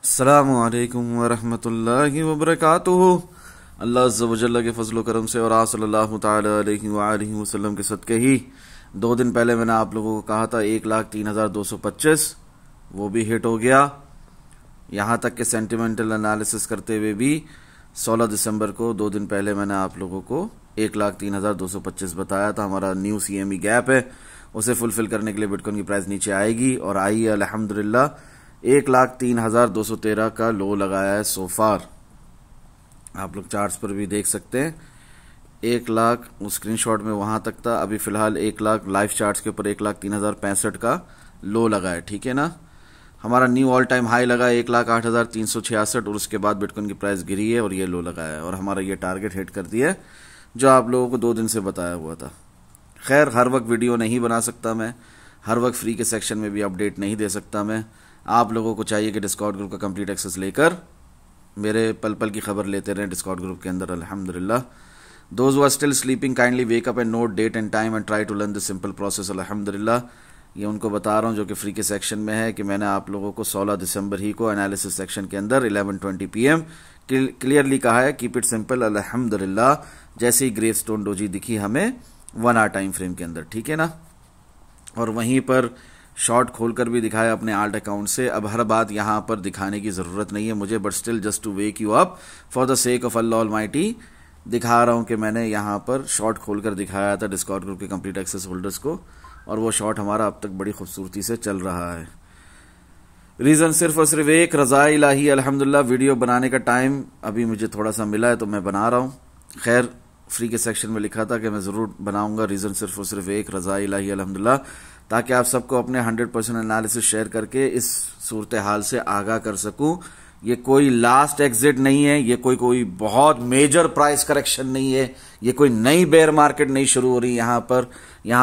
अस्सलामु अलैकुम वरहमतुल्लाहि वबरकातुहू। अल्लाह अज़्ज़ा व जल्ल के फजल करम से और आप सल्लल्लाहु ताला अलैहि व सल्लम के सदके ही 2 दिन पहले मैंने आप लोगों को कहा था 1,03,225 वो भी हिट हो गया। यहाँ तक के सेंटिमेंटल एनालिसिस करते हुए भी 16 दिसंबर को 2 दिन पहले मैंने आप लोगों को 1,03,225 बताया था। हमारा न्यू CME गैप है, उसे फुलफिल करने के लिए बिटकॉइन की प्राइस नीचे आएगी और आई है अल्हम्दुलिल्लाह। 1,03,213 का लो लगाया है सोफार। आप लोग चार्ट्स पर भी देख सकते हैं 1 लाख उस स्क्रीनशॉट में वहां तक था। अभी फिलहाल 1 लाख लाइव चार्ट्स के ऊपर 1,03,065 का लो लगा है, ठीक है ना। हमारा न्यू ऑल टाइम हाई लगा 1,08,366 और उसके बाद बिटकॉइन की प्राइस गिरी है और ये लो लगाया है और हमारा ये टारगेट हिट कर दिया है जो आप लोगों को 2 दिन से बताया हुआ था। खैर, हर वक्त वीडियो नहीं बना सकता मैं, हर वक्त फ्री के सेक्शन में भी अपडेट नहीं दे सकता मैं। आप लोगों को चाहिए कि डिस्कॉर्ड ग्रुप का कंप्लीट एक्सेस लेकर मेरे पल पल की खबर लेते रहें डिस्कॉर्ड ग्रुप के अंदर। अल्हम्दुलिल्लाह, those who are still sleeping kindly wake up and note date and time and try to learn this simple process. अल्हम्दुलिल्लाह, ये उनको बता रहा हूँ जो कि फ्री के सेक्शन में है कि मैंने आप लोगों को 16 दिसंबर ही को एनालिसिस सेक्शन के अंदर 11:20 PM क्लियरली कहा है कीप इट सिंपल। अल्हम्दुलिल्लाह, जैसे ही ग्रे स्टोन डोजी दिखी हमें 1 आवर टाइम फ्रेम के अंदर, ठीक है ना। और वहीं पर शॉर्ट खोलकर भी दिखाया अपने आल्ट अकाउंट से। अब हर बात यहां पर दिखाने की जरूरत नहीं है मुझे, but still just to wake you up for the sake of Allah almighty दिखा रहा हूं कि मैंने यहां पर शॉर्ट खोलकर दिखाया था डिस्कॉर्ड ग्रुप के कंप्लीट एक्सेस होल्डर्स को और वो शॉर्ट हमारा अब तक बड़ी खूबसूरती से चल रहा है। रीजन सिर्फ और सिर्फ एक, रज़ा इलाही। अल्हम्दुलिल्लाह, वीडियो बनाने का टाइम अभी मुझे थोड़ा सा मिला है तो मैं बना रहा हूं। खैर, फ्री के सेक्शन में लिखा था कि मैं जरूर बनाऊंगा। रीजन सिर्फ और सिर्फ एक, रज़ा इलाही अल्हम्दुलिल्लाह, ताकि आप सबको अपने 100% एनालिसिस शेयर करके इस सूरत हाल से आगाह कर सकूं। ये कोई लास्ट एग्जिट नहीं है, ये कोई बहुत मेजर प्राइस करेक्शन नहीं है, ये कोई नई बेयर मार्केट नहीं शुरू हो रही। यहां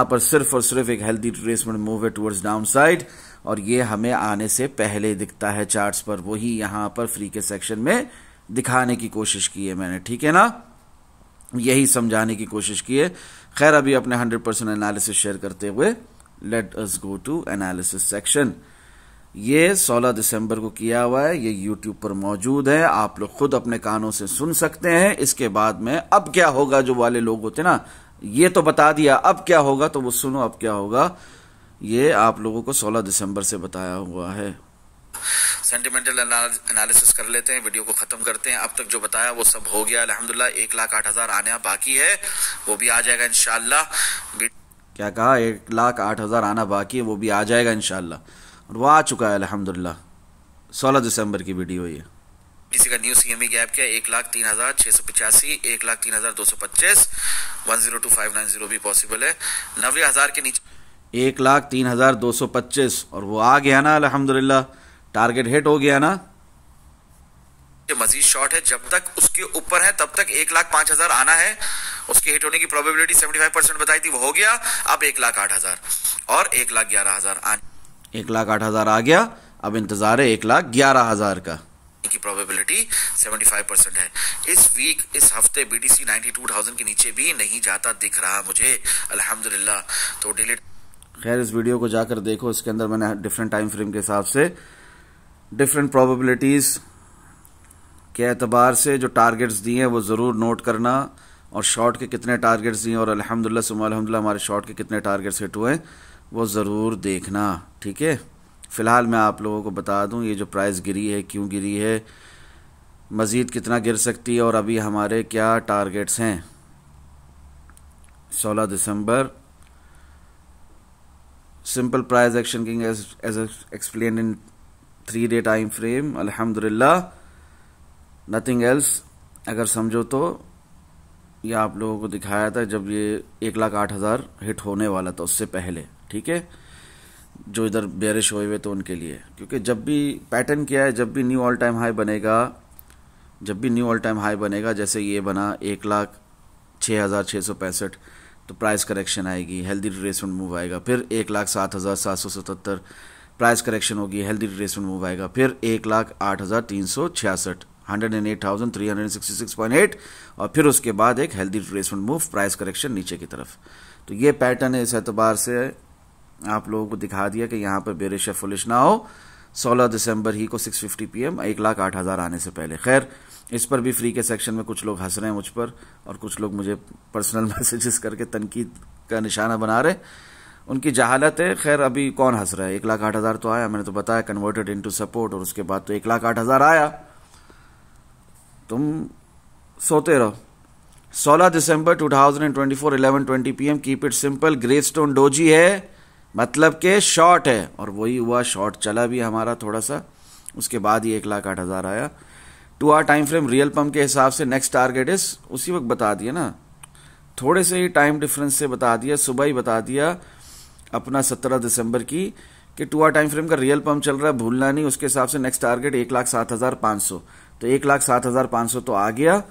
पर सिर्फ और सिर्फ एक हेल्दी रिट्रेसमेंट मूव है टुवर्ड्स डाउन साइड और ये हमें आने से पहले दिखता है चार्ट्स पर। वही यहां पर फ्री के सेक्शन में दिखाने की कोशिश की है मैंने, ठीक है ना, यही समझाने की कोशिश की है। खैर, अभी अपने 100% एनालिसिस शेयर करते हुए let us go to analysis section. ये 16 दिसंबर को किया हुआ है, ये YouTube पर मौजूद है, आप लोग खुद अपने कानों से सुन सकते हैं। इसके बाद में अब क्या होगा, जो वाले लोग होते ना, ये तो बता दिया, अब क्या होगा तो वो सुनो अब क्या होगा। ये आप लोगों को 16 दिसंबर से बताया हुआ है। सेंटिमेंटल एनालिसिस कर लेते हैं, वीडियो को खत्म करते हैं। अब तक जो बताया वो सब हो गया अल्हम्दुलिल्लाह। 1,08,000 आने बाकी है, वो भी आ जाएगा इंशाल्लाह। क्या कहा, 1,08,000 आना बाकी है, वो भी आ जाएगा इंशाल्लाह और वो आ चुका है अल्हम्दुलिल्लाह। 16 दिसंबर की वीडियो ये। किसी का न्यू CME गैप क्या, 1,03,685, 1,03,225, 102,590 भी पॉसिबल है। 90,000 के नीचे 1,03,225 और वो आ गया ना अल्हम्दुलिल्लाह, टारगेट हिट हो गया ना। मजीद शॉर्ट है, जब तक उसके ऊपर है तब तक 1,05,000 आना है। उसके हिट होने की प्रोबेबिलिटी 75% बताई थी, वो हो गया। अब 1,08,000 और 1,11,000 1,08,000 आ गया। अब इंतजार है 1,11,000 का की प्रोबेबिलिटी 75% है। इस वीक, इस हफ्ते BTC 92,000 के नीचे भी नहीं जाता दिख रहा मुझे अल्हम्दुलिल्लाह, तो डिलीट। खैर, इस वीडियो को जाकर देखो, इसके अंदर मैंने डिफरेंट टाइम फ्रेम के हिसाब से डिफरेंट प्रोबेबिलिटीज के एतबार से जो टारगेट्स दिए हैं वो जरूर नोट करना और शॉर्ट के कितने टारगेट्स दिए और अल्हम्दुलिल्लाह सुम्मा अल्हम्दुलिल्लाह हमारे शॉर्ट के कितने टारगेट्स हिट हुए वो जरूर देखना, ठीक है। फिलहाल मैं आप लोगों को बता दूं ये जो प्राइस गिरी है, क्यों गिरी है, मजीद कितना गिर सकती है और अभी हमारे क्या टारगेट्स हैं। 16 दिसंबर, simple price action king as explain in 3-day time frame अल्हम्दुलिल्लाह, नथिंग एल्स। अगर समझो तो ये आप लोगों को दिखाया था जब ये 1,08,000 हिट होने वाला था, उससे पहले, ठीक है, जो इधर बेरिश हुए हुए तो उनके लिए। क्योंकि जब भी पैटर्न किया है, जब भी न्यू ऑल टाइम हाई बनेगा, जैसे ये बना 1,06,665 तो प्राइस करेक्शन आएगी, हेल्दी रिट्रेसमेंट मूव आएगा। फिर 1,07,777 प्राइस करेक्शन होगी, हेल्दी रिट्रेसमेंट मूव आएगा। फिर 1,08,366 108,366.8 और फिर उसके बाद एक healthy retracement move, price correction नीचे की तरफ। तो ये पैटर्न है, इस एतबार से आप लोगों को दिखा दिया कि यहाँ पर बेरिश या फुलिश ना हो 16 दिसंबर ही को 6:50 PM 1,08,000 आने से पहले। खैर, इस पर भी फ्री के सेक्शन में कुछ लोग हंस रहे हैं मुझ पर, और कुछ लोग मुझे पर्सनल मैसेजेस करके तनकीद का निशाना बना रहे। उनकी जहालत है। खैर, अभी कौन हंस रहा है? 1,08,000 तो आया, मैंने तो बताया, कन्वर्टेड इनटू सपोर्ट, और उसके बाद तो 1,08,000 आया। तुम सोते रहो। 16 दिसंबर 2024 11:20 PM, keep it simple, gravestone doji है, मतलब के शॉर्ट है, और वही हुआ, शॉर्ट चला भी हमारा थोड़ा सा, उसके बाद ही 1,08,000 आया। 2 hour time frame real pump के हिसाब से नेक्स्ट टारगेट इज, उसी वक्त बता दिया ना, थोड़े से ही टाइम डिफरेंस से बता दिया, सुबह ही बता दिया अपना 17 दिसंबर की कि 2 आवर टाइम फ्रेम का रियल पम्प चल रहा है, भूलना नहीं। उसके हिसाब से नेक्स्ट टारगेट 1,07,500, तो 1,07,500 तो आ गया,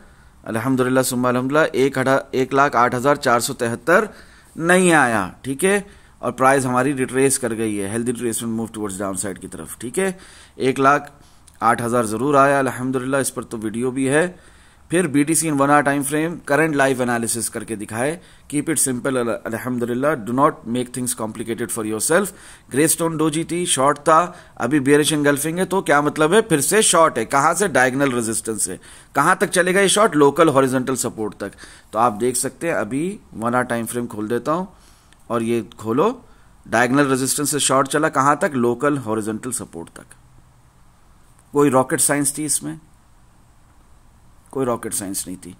अल्हम्दुलिल्लाह सुम्मा अल्हम्दुलिल्लाह। 1,08,473 नहीं आया, ठीक है, और प्राइस हमारी रिट्रेस कर गई है, healthy retracement move towards down side की तरफ, ठीक है। 1,08,000 जरूर आया अल्हम्दुलिल्लाह, इस पर तो वीडियो भी है। फिर BTC in 1 hour time frame current live analysis करके दिखाए, कीप इट सिंपल अल्हम्दुलिल्लाह, do not make things complicated for yourself. Gravestone doji थी, शॉर्ट था, अभी बेयरिश एंगल्फिंग है, तो क्या मतलब है? फिर से शॉर्ट है। कहां से? डायगोनल रेजिस्टेंस से। कहां तक चलेगा ये शॉर्ट? लोकल हॉरिजॉन्टल सपोर्ट तक। तो आप देख सकते हैं, अभी 1 आवर टाइम फ्रेम खोल देता हूं, और ये खोलो, डायगोनल रेजिस्टेंस से शॉर्ट चला, कहां तक? लोकल हॉरिजॉन्टल सपोर्ट तक। कोई रॉकेट साइंस थी इसमें? कोई रॉकेट साइंस नहीं थी,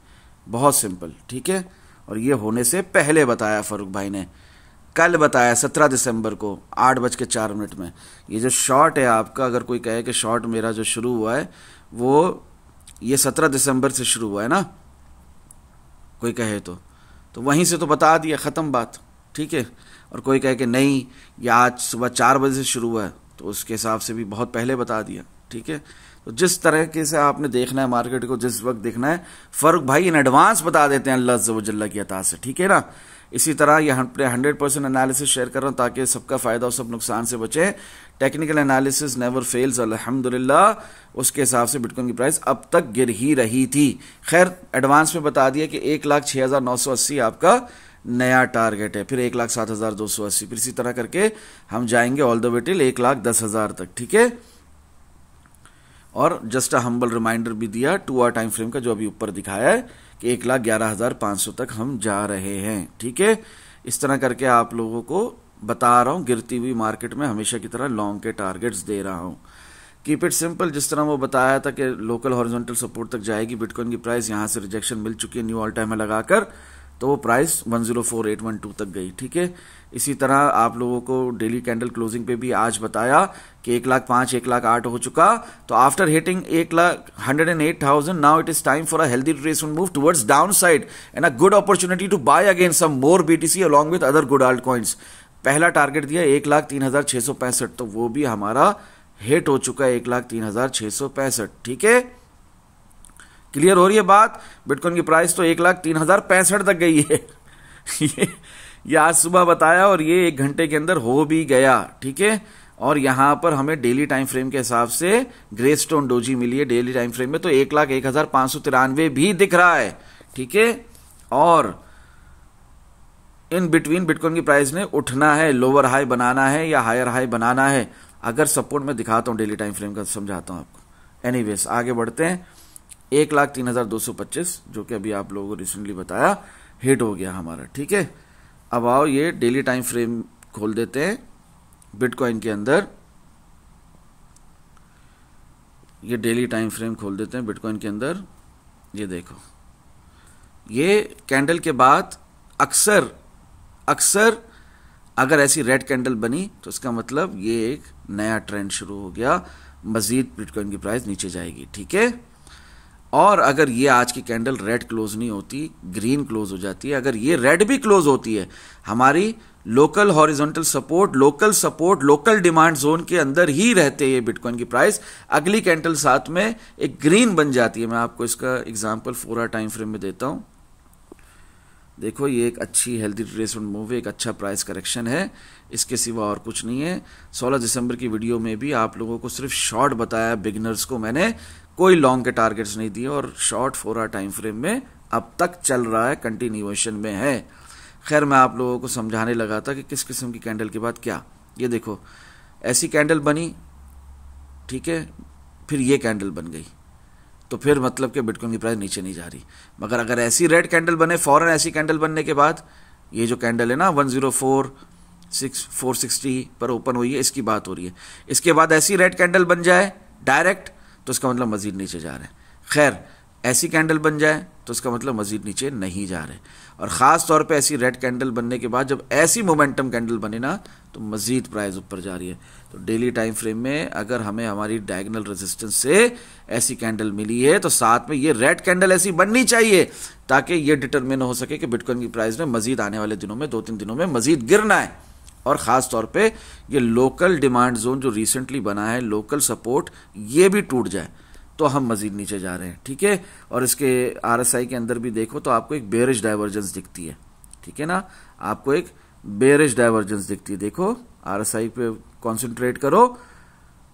बहुत सिंपल, ठीक है। और ये होने से पहले बताया फारूक भाई ने, कल बताया 17 दिसंबर को 8:04 में। ये जो शॉर्ट है आपका, अगर कोई कहे कि शॉर्ट मेरा जो शुरू हुआ है वो ये 17 दिसंबर से शुरू हुआ है ना, कोई कहे तो वहीं से तो बता दिया, खत्म बात, ठीक है। और कोई कहे कि नहीं ये आज सुबह 4 बजे से शुरू हुआ है, तो उसके हिसाब से भी बहुत पहले बता दिया, ठीक है। तो जिस तरीके से आपने देखना है मार्केट को, जिस वक्त देखना है, फारूक भाई इन एडवांस बता देते हैं अल्लाह अज़्ज़ व जल्ल की अता से, ठीक है ना। इसी तरह ये 100% एनालिसिस शेयर कर रहा हूं ताकि सबका फायदा हो, सब नुकसान से बचे। टेक्निकल एनालिसिस नेवर फेल्स अल्हम्दुलिल्लाह। उसके हिसाब से बिटकॉइन की प्राइस अब तक गिर ही रही थी। खैर, एडवांस में बता दिया कि 1,06,980 आपका नया टारगेट है, फिर 1,07,280, फिर इसी तरह करके हम जाएंगे ऑल द वे टिल 1,10,000 तक, ठीक है। और जस्ट अ हम्बल रिमाइंडर भी दिया 2 आवर टाइम फ्रेम का, जो अभी ऊपर दिखाया है कि 1,11,500 तक हम जा रहे हैं, ठीक है। इस तरह करके आप लोगों को बता रहा हूं, गिरती हुई मार्केट में हमेशा की तरह लॉन्ग के टारगेट्स दे रहा हूं। कीप इट सिंपल, जिस तरह वो बताया था कि लोकल हॉरिजॉन्टल सपोर्ट तक जाएगी बिटकॉइन की प्राइस, यहां से रिजेक्शन मिल चुकी है न्यू ऑल टाइम में लगाकर, तो वो प्राइस 104,812 तक गई, ठीक है। इसी तरह आप लोगों को डेली कैंडल क्लोजिंग पे भी आज बताया कि 1,05,000 1,08,000 हो चुका, तो after hitting 1,108,000 now it is time for a healthy retracement move towards down side and a good opportunity to buy again some more BTC along with other good alt coins. पहला target दिया 1,03,665, तो वो भी हमारा hit हो चुका है 1,03,665, ठीक है। क्लियर हो रही है बात? बिटकॉइन की प्राइस तो 1,03,065 तक गई है। ये आज सुबह बताया और ये 1 घंटे के अंदर हो भी गया, ठीक है। और यहां पर हमें डेली टाइम फ्रेम के हिसाब से ग्रेस्टोन डोजी मिली है डेली टाइम फ्रेम में, तो 1,01,593 भी दिख रहा है, ठीक है। और इन बिटवीन बिटकॉइन की प्राइस ने उठना है, लोअर हाई बनाना है या हायर हाई बनाना है। अगर सपोर्ट में दिखाता हूं डेली टाइम फ्रेम का, समझाता हूं आपको। एनीवेज आगे बढ़ते हैं। 1,03,225 जो कि अभी आप लोगों को रिसेंटली बताया हिट हो गया हमारा, ठीक है। अब आओ ये डेली टाइम फ्रेम खोल देते हैं बिटकॉइन के अंदर, ये डेली टाइम फ्रेम खोल देते हैं बिटकॉइन के अंदर। ये देखो, ये कैंडल के बाद अक्सर अगर ऐसी रेड कैंडल बनी तो इसका मतलब ये एक नया ट्रेंड शुरू हो गया, मजीद बिटकॉइन की प्राइस नीचे जाएगी, ठीक है। और अगर ये आज की कैंडल रेड क्लोज नहीं होती, ग्रीन क्लोज हो जाती है, अगर ये रेड भी क्लोज होती है, हमारी local horizontal support, local demand zone के अंदर ही रहते हैं बिटकॉइन की प्राइस, अगली कैंडल साथ में एक ग्रीन बन जाती है। मैं आपको इसका एग्जांपल 4 आवर टाइम फ्रेम में देता हूं। देखो, ये एक अच्छी हेल्दी रिट्रेसमेंट मूव है, एक अच्छा प्राइस करेक्शन है, इसके सिवा और कुछ नहीं है। 16 दिसंबर की वीडियो में भी आप लोगों को सिर्फ शॉर्ट बताया, बिगिनर्स को मैंने कोई लॉन्ग के टारगेट्स नहीं दिए, और शॉर्ट 4 आवर टाइम फ्रेम में अब तक चल रहा है, कंटिन्यूएशन में है। खैर, मैं आप लोगों को समझाने लगा था कि किस किस्म की कैंडल के बाद क्या। ये देखो, ऐसी कैंडल बनी, ठीक है, फिर ये कैंडल बन गई, तो फिर मतलब कि बिटकॉइन की प्राइस नीचे नहीं जा रही। मगर अगर ऐसी रेड कैंडल बने फौरन, ऐसी कैंडल बनने के बाद, ये जो कैंडल है ना 104,460 पर ओपन हुई है, इसकी बात हो रही है, इसके बाद ऐसी रेड कैंडल बन जाए डायरेक्ट, तो इसका मतलब मजीद नीचे जा रहे हैं। खैर, ऐसी कैंडल बन जाए तो इसका मतलब मजीद नीचे नहीं जा रहे, और ख़ास तौर पे ऐसी रेड कैंडल बनने के बाद जब ऐसी मोमेंटम कैंडल बने ना, तो मजीद प्राइस ऊपर जा रही है। तो डेली टाइम फ्रेम में अगर हमें हमारी डायगोनल रेजिस्टेंस से ऐसी कैंडल मिली है, तो साथ में ये रेड कैंडल ऐसी बननी चाहिए ताकि ये डिटरमिन हो सके कि बिटकॉइन की प्राइस में मजीद आने वाले दिनों में 2-3 दिनों में मजीद गिरना है। और ख़ास तौर पे ये लोकल डिमांड जोन जो रिसेंटली बना है, लोकल सपोर्ट, ये भी टूट जाए तो हम मजीद नीचे जा रहे हैं, ठीक है। और इसके RSI के अंदर भी देखो तो आपको एक बेरिश डाइवर्जेंस दिखती है, ठीक है ना, आपको एक बेरिश डाइवर्जेंस दिखती है। देखो RSI पे कॉन्सेंट्रेट करो,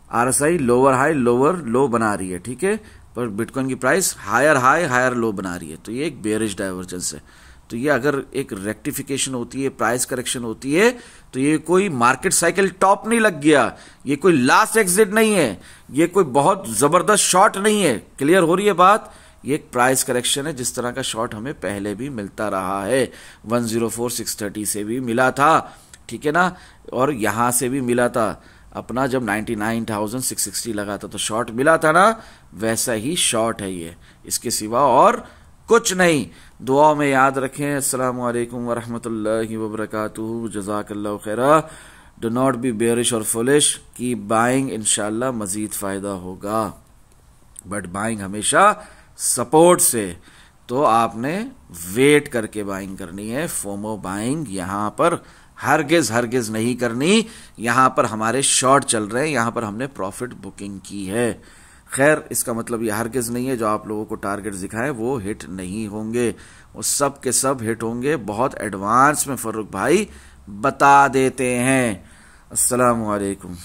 RSI lower high lower low बना रही है, ठीक है, पर बिटकॉइन की price higher high higher low बना रही है, तो ये एक बेरिश डाइवर्जेंस है। तो ये अगर एक रेक्टिफिकेशन होती है, प्राइस करेक्शन होती है, तो ये कोई मार्केट साइकिल टॉप नहीं लग गया, ये कोई लास्ट एग्जिट नहीं है, ये कोई बहुत जबरदस्त शॉर्ट नहीं है। क्लियर हो रही है बात? ये एक प्राइस करेक्शन है, जिस तरह का शॉर्ट हमें पहले भी मिलता रहा है, 104,630 से भी मिला था, ठीक है ना, और यहां से भी मिला था अपना, जब 99,660 लगा था तो शॉर्ट मिला था ना, वैसा ही शॉर्ट है ये, इसके सिवा और कुछ नहीं। दुआ में याद रखें। अस्सलामु अलैकुम वरहमतुल्लाहि वबरकातुहू। जज़ाकल्लाहु खैरा। डू नॉट बी बेयरिश और फुलिश, की बाइंग, इंशाल्लाह मजीद फायदा होगा, बट बाइंग हमेशा सपोर्ट से, तो आपने वेट करके बाइंग करनी है। फोमो बाइंग यहां पर हरगिज हरगिज नहीं करनी। यहां पर हमारे शॉर्ट चल रहे हैं, यहां पर हमने प्रॉफिट बुकिंग की है। खैर, इसका मतलब ये हरगिज नहीं है जो आप लोगों को टारगेट दिखाएं वो हिट नहीं होंगे, वो सब के सब हिट होंगे। बहुत एडवांस में फर्रुख भाई बता देते हैं। अस्सलामु अलैकुम।